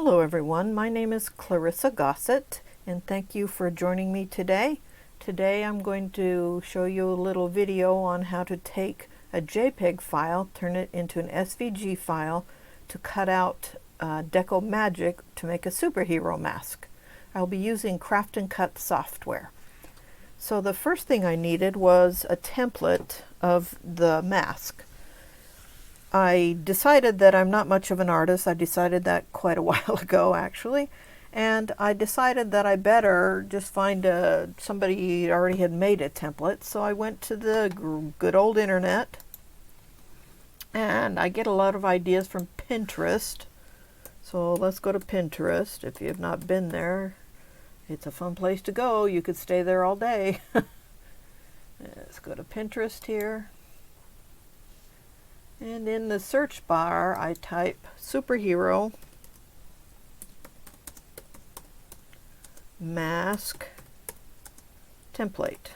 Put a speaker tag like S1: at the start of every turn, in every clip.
S1: Hello everyone, my name is Clarissa Gossett and thank you for joining me today. Today I'm going to show you a little video on how to take a JPEG file, turn it into an SVG file to cut out Deco Magic to make a superhero mask. I'll be using Craft and Cut software. So the first thing I needed was a template of the mask. I decided that I'm not much of an artist. I decided that quite a while ago, actually. And I decided that I better just find somebody who already had made a template. So I went to the good old internet. And I get a lot of ideas from Pinterest. So let's go to Pinterest. If you have not been there, it's a fun place to go. You could stay there all day. Let's go to Pinterest here. And in the search bar, I type superhero mask template.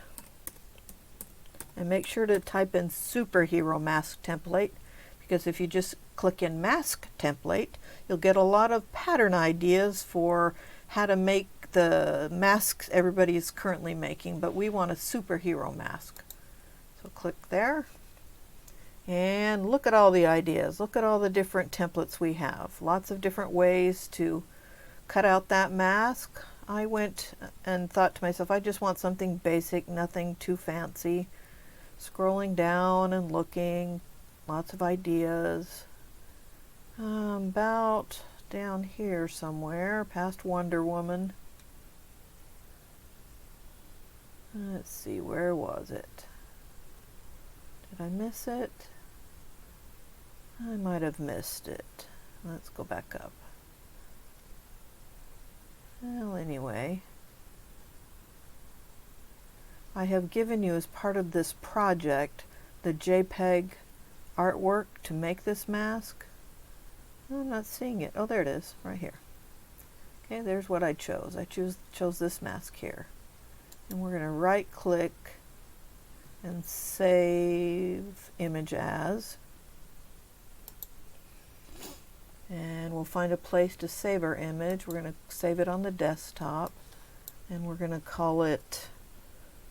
S1: And make sure to type in superhero mask template, because if you just click in mask template, you'll get a lot of pattern ideas for how to make the masks everybody is currently making, but we want a superhero mask. So click there. And look at all the ideas. Look at all the different templates we have. Lots of different ways to cut out that mask. I went and thought to myself, I just want something basic, nothing too fancy. Scrolling down and looking, lots of ideas. About down here somewhere, past Wonder Woman. Let's see, where was it? Did I miss it? I might have missed it. Let's go back up. Well, anyway, I have given you as part of this project the JPEG artwork to make this mask. I'm not seeing it. Oh, there it is, right here. Okay, there's what I chose. I chose this mask here. And we're going to right click and save image as. And we'll find a place to save our image. We're going to save it on the desktop, and we're going to call it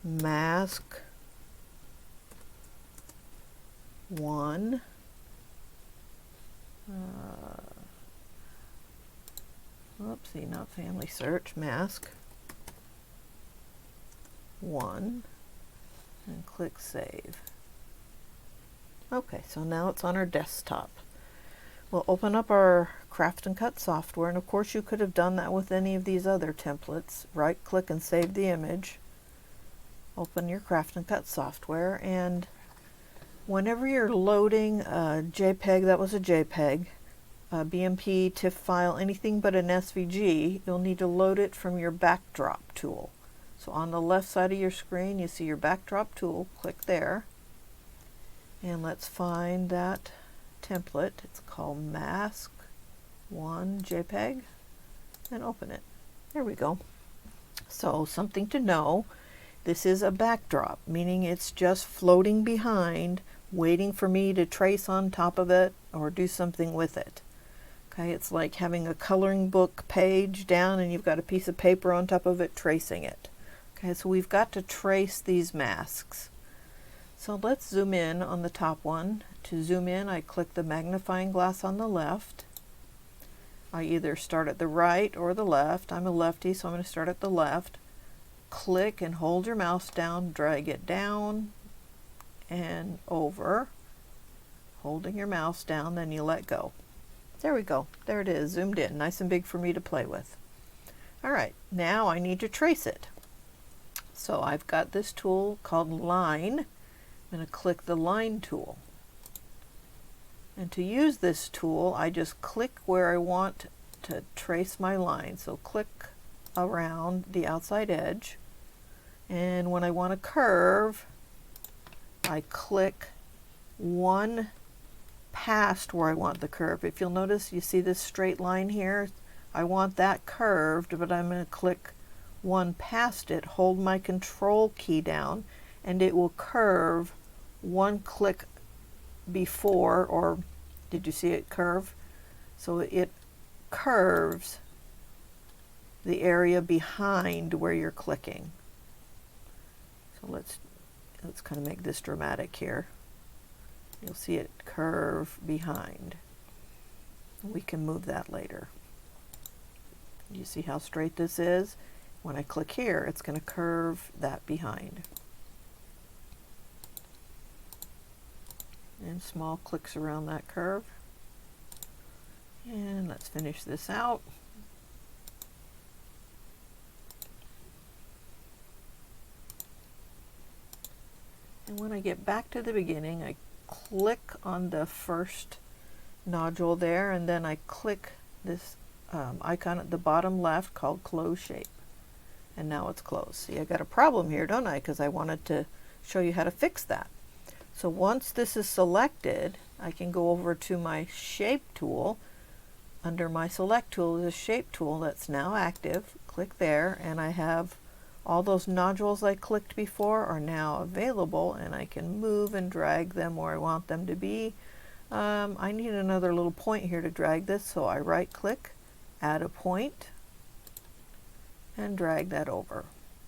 S1: mask 1. Oopsie, not family search, mask 1, and click save. Okay, so now it's on our desktop. We'll open up our Craft and Cut software, and of course you could have done that with any of these other templates. Right click and save the image. Open your Craft and Cut software, and whenever you're loading a JPEG, that was a JPEG, a BMP, TIFF file, anything but an SVG, you'll need to load it from your backdrop tool. So on the left side of your screen you see your backdrop tool. Click there, and let's find that template. It's called mask 1 JPEG, and open it. There we go. So something to know, this is a backdrop, meaning it's just floating behind, waiting for me to trace on top of it or do something with it. Okay, it's like having a coloring book page down and you've got a piece of paper on top of it tracing it. Okay, so we've got to trace these masks. So let's zoom in on the top one. To zoom in, I click the magnifying glass on the left. I either start at the right or the left. I'm a lefty, so I'm going to start at the left. Click and hold your mouse down, drag it down and over. Holding your mouse down, then you let go. There we go. There it is, zoomed in, nice and big for me to play with. Alright, now I need to trace it. So I've got this tool called Line. I'm going to click the Line tool. And to use this tool, I just click where I want to trace my line. So click around the outside edge. And when I want to curve, I click one past where I want the curve. If you'll notice, you see this straight line here. I want that curved, but I'm going to click one past it, hold my control key down, and it will curve one click before, or did you see it curve? So it curves the area behind where you're clicking. So let's kind of make this dramatic here. You'll see it curve behind. We can move that later. You see how straight this is? When I click here, it's going to curve that behind. And small clicks around that curve. And let's finish this out. And when I get back to the beginning, I click on the first nodule there, and then I click this icon at the bottom left called Close Shape. And now it's closed. See, I got a problem here, don't I? Because I wanted to show you how to fix that. So once this is selected, I can go over to my Shape tool. Under my Select tool is a Shape tool that's now active. Click there, and I have all those nodules I clicked before are now available, and I can move and drag them where I want them to be. I need another little point here to drag this, so I right click, add a point, and drag that over.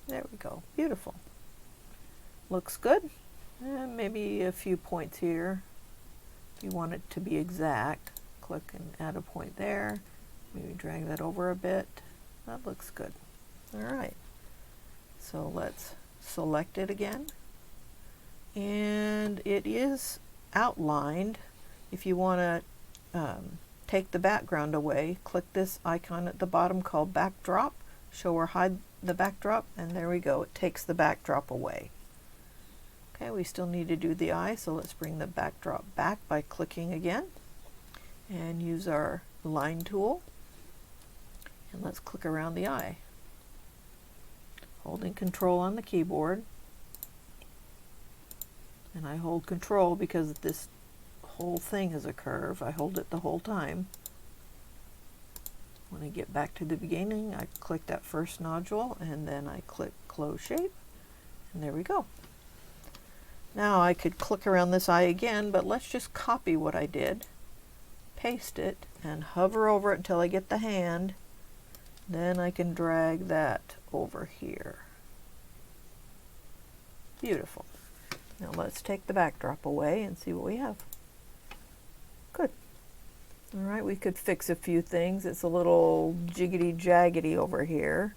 S1: There we go. Beautiful. Looks good. And maybe a few points here. If you want it to be exact, click and add a point there. Maybe drag that over a bit. That looks good. All right. So let's select it again. And it is outlined. If you want to take the background away, click this icon at the bottom called Backdrop. Show or hide the backdrop, and there we go. It takes the backdrop away. Okay, we still need to do the eye, so let's bring the backdrop back by clicking again and use our line tool, and let's click around the eye. Holding Control on the keyboard, and I hold Control because this whole thing is a curve. I hold it the whole time. When I get back to the beginning, I click that first nodule, and then I click Close Shape, and there we go. Now I could click around this eye again, but let's just copy what I did, paste it, and hover over it until I get the hand. Then I can drag that over here. Beautiful. Now let's take the backdrop away and see what we have. Good. All right, we could fix a few things. It's a little jiggity-jaggedy over here.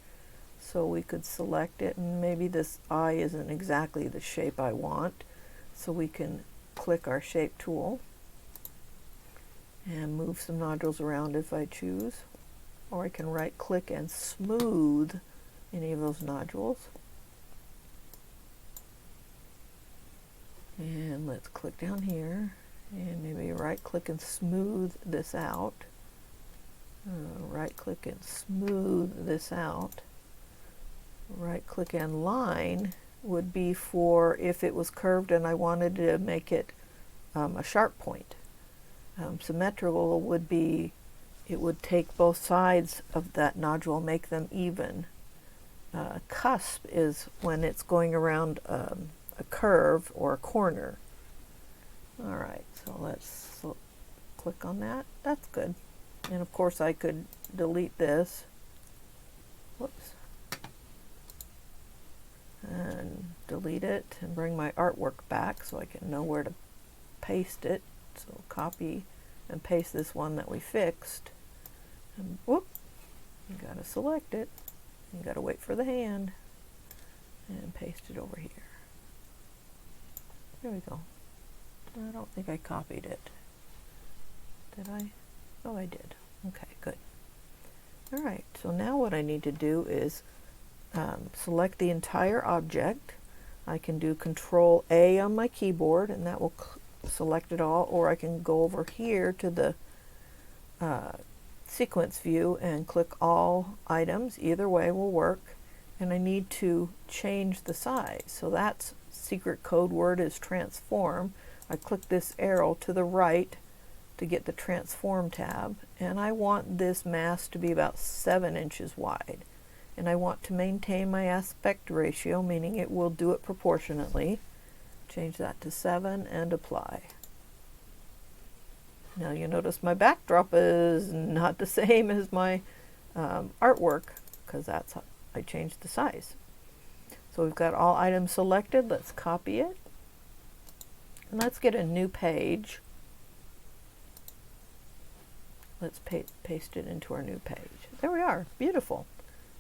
S1: So we could select it, and maybe this eye isn't exactly the shape I want. So we can click our Shape tool and move some nodules around if I choose. Or I can right click and smooth any of those nodules. And let's click down here and maybe right click and smooth this out. Right click and smooth this out. Right click and line would be for if it was curved and I wanted to make it a sharp point. Symmetrical would be, it would take both sides of that nodule, make them even. Cusp is when it's going around a curve or a corner. All right, so let's click on that. That's good. And of course I could delete this. Whoops. And delete it and bring my artwork back so I can know where to paste it. So copy and paste this one that we fixed. And whoop, you gotta select it. You gotta wait for the hand and paste it over here. There we go. I don't think I copied it. Did I? Oh, I did. Okay, good. All right, so now what I need to do is select the entire object. I can do Control A on my keyboard and that will select it all, or I can go over here to the sequence view and click all items. Either way will work. And I need to change the size. So that's secret code word is transform. I click this arrow to the right to get the transform tab, and I want this mask to be about 7 inches wide. And I want to maintain my aspect ratio, meaning it will do it proportionately. Change that to 7 and apply. Now you notice my backdrop is not the same as my artwork, because that's how I changed the size. So we've got all items selected. Let's copy it. And let's get a new page. Let's paste it into our new page. There we are. Beautiful.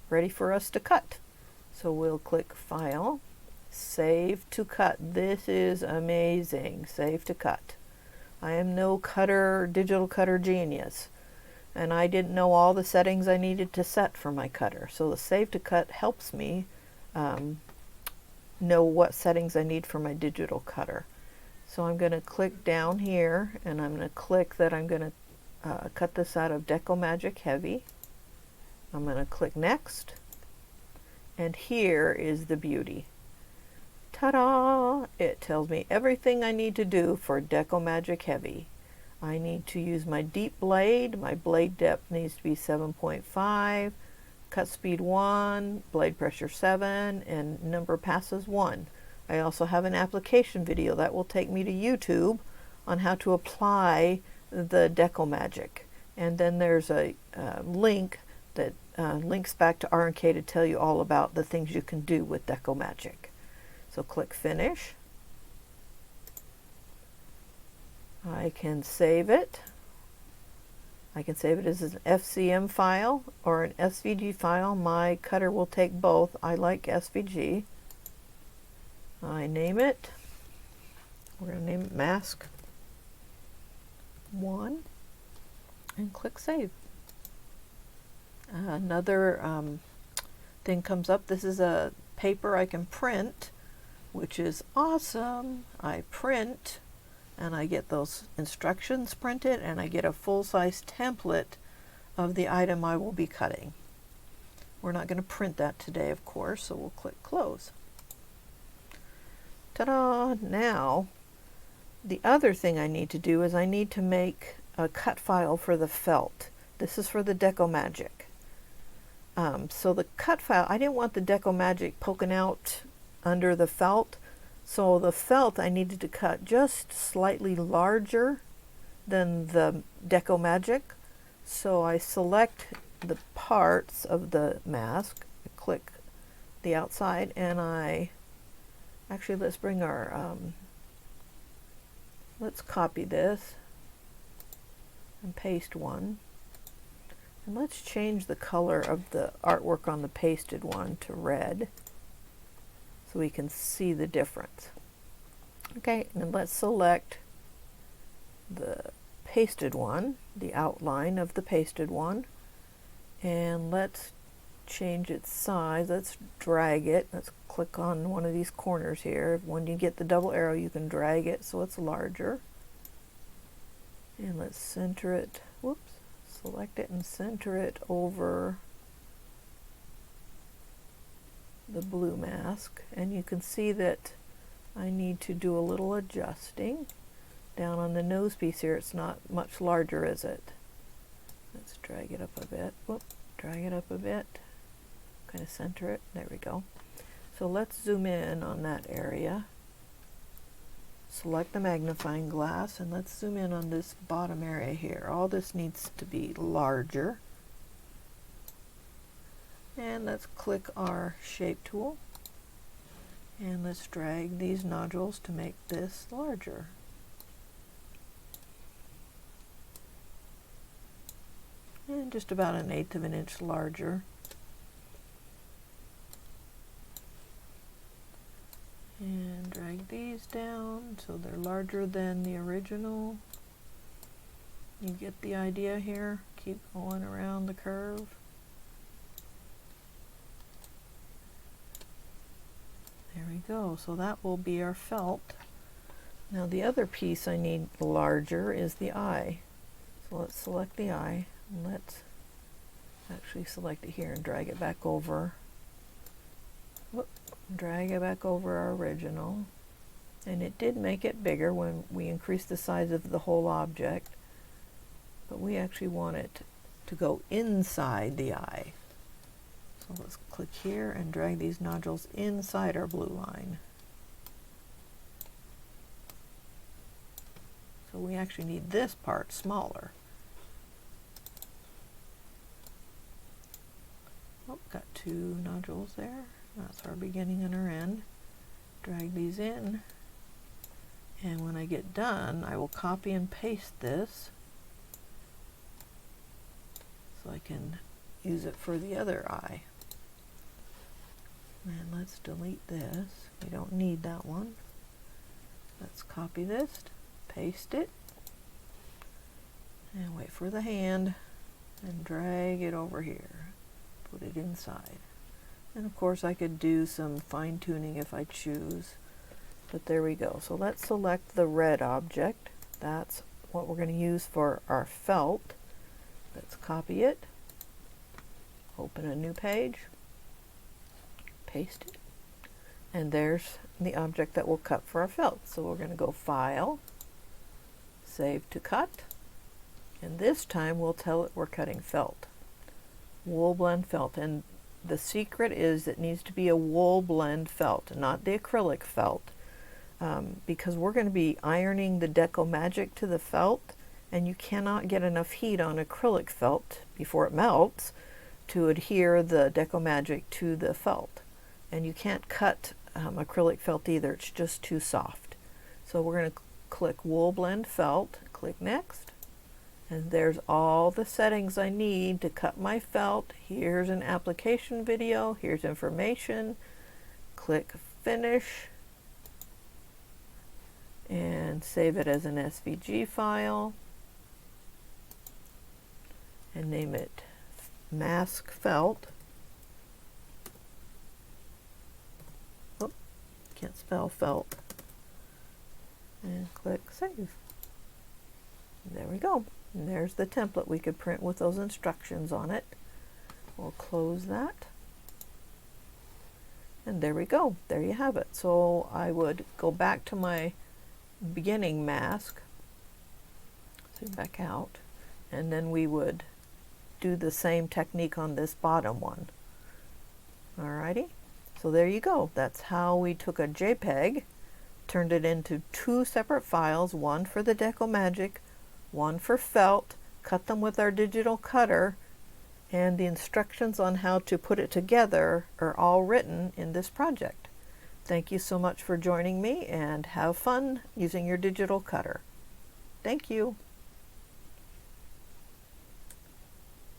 S1: Ready for us to cut. So we'll click File, Save to Cut. This is amazing. Save to Cut. I am no digital cutter genius, and I didn't know all the settings I needed to set for my cutter. So the Save to Cut helps me know what settings I need for my digital cutter. So I'm going to click down here, and I'm going to click that I'm going to cut this out of Decomagic Heavy. I'm going to click Next, and here is the beauty. Ta-da! It tells me everything I need to do for Decomagic Heavy. I need to use my deep blade. My blade depth needs to be 7.5, cut speed 1, blade pressure 7, and number of passes 1. I also have an application video that will take me to YouTube on how to apply the Decomagic. And then there's a link that links back to R&K to tell you all about the things you can do with Decomagic. So click Finish. I can save it. I can save it as an FCM file or an SVG file. My cutter will take both. I like SVG. I name it. We're going to name it Mask 1 and click Save. Another thing comes up. This is a paper I can print, which is awesome. I print and I get those instructions printed, and I get a full-size template of the item I will be cutting. We're not going to print that today, of course, so we'll click Close. Ta-da! Now, the other thing I need to do is I need to make a cut file for the felt. This is for the Decomagic. So the cut file, I didn't want the Decomagic poking out under the felt, so the felt I needed to cut just slightly larger than the Decomagic. So I select the parts of the mask, click the outside, and actually let's bring our, let's copy this and paste one. And let's change the color of the artwork on the pasted one to red so we can see the difference. Okay, and let's select the pasted one, the outline of the pasted one, and let's change its size. Let's drag it. Let's click on one of these corners here. When you get the double arrow, you can drag it so it's larger. And let's center it. Whoops. Select it and center it over the blue mask. And you can see that I need to do a little adjusting. Down on the nose piece here, it's not much larger, is it? Let's drag it up a bit. Whoop, drag it up a bit. Kind of center it. There we go. So let's zoom in on that area. Select the magnifying glass and let's zoom in on this bottom area here. All this needs to be larger. And let's click our shape tool. And let's drag these nodules to make this larger. And just about 1/8 of an inch larger. And drag these down so they're larger than the original. You get the idea here. Keep going around the curve. There we go. So that will be our felt. Now the other piece I need larger is the eye. So let's select the eye. And let's actually select it here and drag it back over. Whoop. Drag it back over our original, and it did make it bigger when we increased the size of the whole object, but we actually want it to go inside the eye. So let's click here and drag these nodules inside our blue line. So we actually need this part smaller. Oh, got two nodules there. That's our beginning and our end. Drag these in. And when I get done, I will copy and paste this so I can use it for the other eye. And let's delete this. We don't need that one. Let's copy this, paste it, and wait for the hand, and drag it over here. Put it inside. And of course I could do some fine tuning if I choose. But there we go. So let's select the red object. That's what we're going to use for our felt. Let's copy it. Open a new page. Paste it. And there's the object that we'll cut for our felt. So we're going to go File, Save to Cut. And this time we'll tell it we're cutting felt. Wool blend felt. And the secret is it needs to be a wool blend felt, not the acrylic felt. Because we're going to be ironing the Deco-Magic to the felt, and you cannot get enough heat on acrylic felt before it melts to adhere the Deco-Magic to the felt. And you can't cut acrylic felt either, it's just too soft. So we're going to click Wool Blend Felt, click Next, and there's all the settings I need to cut my felt. Here's an application video, here's information, click Finish, and save it as an SVG file and name it Mask Felt. Oh, can't spell felt. And click Save. There we go. And there's the template we could print with those instructions on it. We'll close that. And there we go. There you have it. So I would go back to my beginning mask, zoom back out, and then we would do the same technique on this bottom one. Alrighty, so there you go. That's how we took a JPEG, turned it into two separate files, one for the Deco-Magic, one for felt, cut them with our digital cutter, and the instructions on how to put it together are all written in this project. Thank you so much for joining me, and have fun using your digital cutter. Thank you.